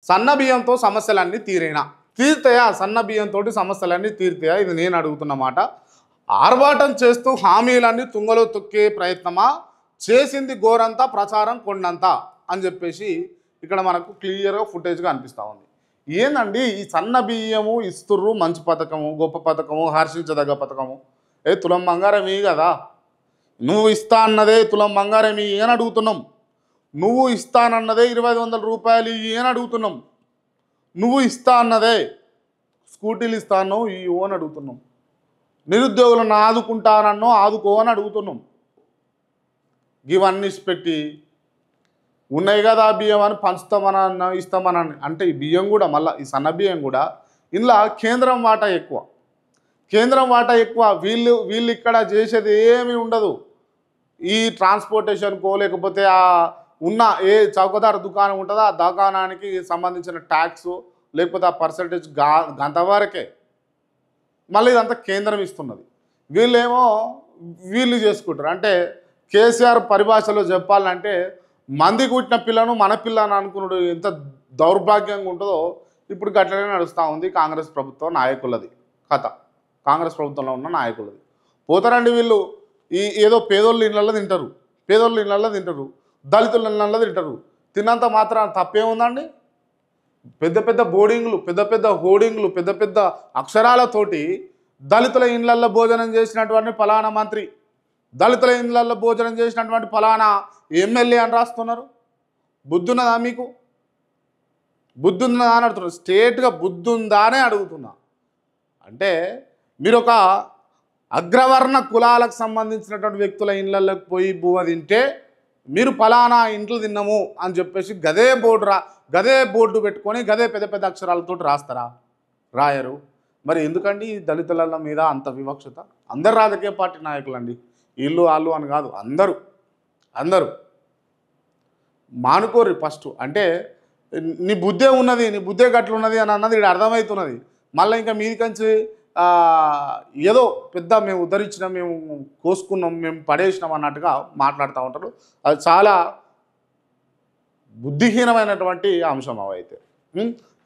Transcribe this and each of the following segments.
సన్న బియ్యంతో సమస్యలన్నీ తీరేనా? తీరుతాయా? సన్న బియ్యంతో సమస్యలన్నీ తీరుతాయా? ఇది నేను అడుగుతున్న మాట. ఆర్భాటం చేస్తూ హామీలన్నీ తుంగలో తొక్కే ప్రయత్నమా? చేసింది గోరంతా ప్రచారం కొండంత అని చెప్పేసి ఇక్కడ మనకు క్లియర్‌గా ఫుటేజ్‌గా అనిపిస్తా ఉంది. ఏందండి ఈ సన్న బియ్యము ఇస్తుర్రు, మంచి పథకము, గొప్ప పథకము, హర్షించదగ్గ పథకము. తులం బంగారం ఇయ్యి కదా! నువ్వు ఇస్తా అన్నదే తులం బంగారం ఇయ్యి అని అడుగుతున్నాం. నువ్వు ఇస్తానన్నదే రూ. 2500 ఇయ్యి అని అడుగుతున్నాం. నువ్వు ఇస్తా అన్నదే స్కూటీలు ఇస్తానో ఇయ్యు అని అడుగుతున్నాం. నిరుద్యోగులను ఆదుకుంటానన్నో ఆదుకో అని అడుగుతున్నాం. ఇవన్నీ పెట్టి ఉన్నాయి కదా బియ్యం అని పంచుతామని ఇస్తామని అంటే ఈ బియ్యం కూడా మళ్ళీ ఈ సన్న బియ్యం కూడా ఇందులో కేంద్రం వాటా ఎక్కువ. కేంద్రం వాటా ఎక్కువ. వీళ్ళు ఇక్కడ చేసేది ఏమీ ఉండదు. ఈ ట్రాన్స్పోర్టేషన్కో లేకపోతే ఉన్న ఏ చౌకదారు దుకాణం ఉంటుందో ఆ దుకాణానికి సంబంధించిన ట్యాక్స్ లేకపోతే ఆ పర్సంటేజ్ గంతవరకే. మళ్ళీ ఇదంతా కేంద్రం ఇస్తున్నది. వీళ్ళు చేసుకుంటారు. అంటే కేసీఆర్ పరిభాషలో చెప్పాలంటే మంది కుట్టిన పిల్లను మన పిల్లని అనుకున్నాడు ఎంత దౌర్భాగ్యంగా ఉంటుందో ఇప్పుడు గట్లనే నడుస్తూ ఉంది కాంగ్రెస్ ప్రభుత్వ నాయకులది కథ. కాంగ్రెస్ ప్రభుత్వంలో ఉన్న నాయకులది పోతారండి వీళ్ళు. ఏదో పేదోళ్ళ ఇళ్ళల్లో తింటారు, దళితుల ఇళ్ళల్లో తింటారు. తిన్నంత మాత్రం తప్పేముందండి? పెద్ద పెద్ద బోర్డింగ్లు, పెద్ద పెద్ద హోర్డింగ్లు, పెద్ద పెద్ద అక్షరాలతోటి దళితుల ఇళ్ళల్లో భోజనం చేసినటువంటి ఫలానా మంత్రి, దళితుల ఇళ్ళల్లో భోజనం చేసినటువంటి ఫలానా ఎమ్మెల్యే అని రాస్తున్నారు. బుద్ధున్నదా మీకు? బుద్ధుందా అని అడుగుతున్నారు. స్ట్రేట్గా బుద్ధుందా అనే అడుగుతున్నా. అంటే మీరు ఒక అగ్రవర్ణ కులాలకు సంబంధించినటువంటి వ్యక్తుల ఇళ్ళల్లోకి పోయి బువ్వ తింటే మీరు ఫలానా ఇంట్లో తిన్నాము అని చెప్పేసి గదే బోర్డు పెట్టుకొని గదే పెద్ద పెద్ద అక్షరాలతో రాస్తారా? రాయరు. మరి ఎందుకండి ఈ దళితుల మీద అంత వివక్షత? అందరు రాజకీయ పార్టీ నాయకులండి, వీళ్ళు వాళ్ళు అని కాదు, అందరూ మానుకోరు ఫస్ట్. అంటే నీ బుద్ధే ఉన్నది, నీ బుద్ధే గట్లున్నది అని అన్నది ఇక్కడ అర్థమవుతున్నది. మళ్ళీ ఇంకా మీదికంచి ఏదో పెద్ద మేము ఉద్ధరించినాం, మేము కోసుకున్నాం, మేము పడేసినాం అన్నట్టుగా మాట్లాడుతూ ఉంటారు. అది చాలా బుద్ధిహీనమైనటువంటి అంశం అవైతే.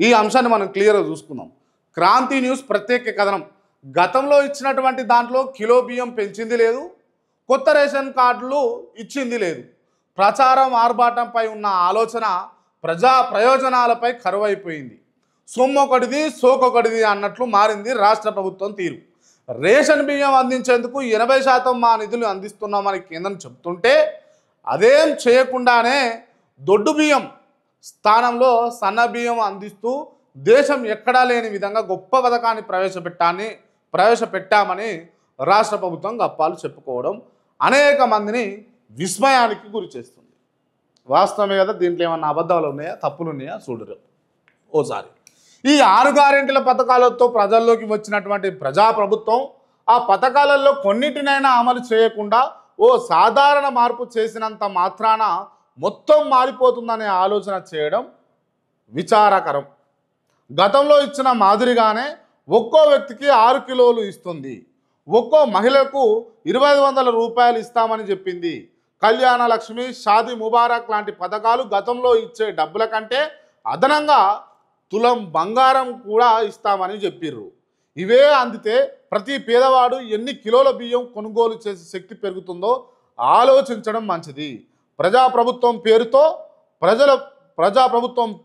ఈ అంశాన్ని మనం క్లియర్గా చూసుకుందాం. క్రాంతి న్యూస్ ప్రత్యేక కథనం. గతంలో ఇచ్చినటువంటి దాంట్లో కిలో బియ్యం పెంచింది లేదు, కొత్త రేషన్ కార్డులు ఇచ్చింది లేదు. ప్రచారం ఆర్భాటంపై ఉన్న ఆలోచన ప్రజా ప్రయోజనాలపై కరువైపోయింది. సొమ్మొకటిది సోకొకటిది అన్నట్లు మారింది రాష్ట్ర ప్రభుత్వం తీరు. రేషన్ బియ్యం అందించేందుకు 80% మా నిధులు అందిస్తున్నామని కేంద్రం చెబుతుంటే అదేం చేయకుండానే దొడ్డు బియ్యం స్థానంలో సన్న బియ్యం అందిస్తూ దేశం ఎక్కడా లేని విధంగా గొప్ప పథకాన్ని ప్రవేశపెట్టామని రాష్ట్ర ప్రభుత్వం గప్పాలు చెప్పుకోవడం అనేక మందిని విస్మయానికి గురి చేస్తుంది. వాస్తవమే కదా? దీంట్లో ఏమన్నా అబద్ధాలు ఉన్నాయా, తప్పులు ఉన్నాయా చూడరు ఓసారి. ఈ 6 గ్యారెంటీల పథకాలతో ప్రజల్లోకి వచ్చినటువంటి ప్రజాప్రభుత్వం ఆ పథకాలలో కొన్నిటినైనా అమలు చేయకుండా ఓ సాధారణ మార్పు చేసినంత మాత్రాన మొత్తం మారిపోతుందనే ఆలోచన చేయడం విచారకరం. గతంలో ఇచ్చిన మాదిరిగానే ఒక్కో వ్యక్తికి 6 కిలోలు ఇస్తుంది, ఒక్కో మహిళకు రూ. 2500 ఇస్తామని చెప్పింది. కళ్యాణ లక్ష్మి, షాదీ ముబారక్ లాంటి పథకాలు గతంలో ఇచ్చే డబ్బుల కంటే అదనంగా తులం బంగారం కూడా ఇస్తామని చెప్పిర్రు. ఇవే అందితే ప్రతి పేదవాడు ఎన్ని కిలోల బియ్యం కొనుగోలు చేసే శక్తి పెరుగుతుందో ఆలోచించడం మంచిది. ప్రజాప్రభుత్వం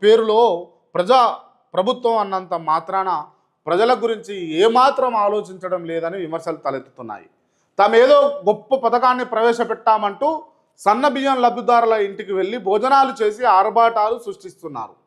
పేరులో ప్రజాప్రభుత్వం అన్నంత మాత్రాన ప్రజల గురించి ఏమాత్రం ఆలోచించడం లేదని విమర్శలు తలెత్తుతున్నాయి. తామేదో గొప్ప పథకాన్ని ప్రవేశపెట్టామంటూ సన్న బియ్యం లబ్ధిదారుల ఇంటికి వెళ్ళి భోజనాలు చేసి ఆర్భాటాలు సృష్టిస్తున్నారు.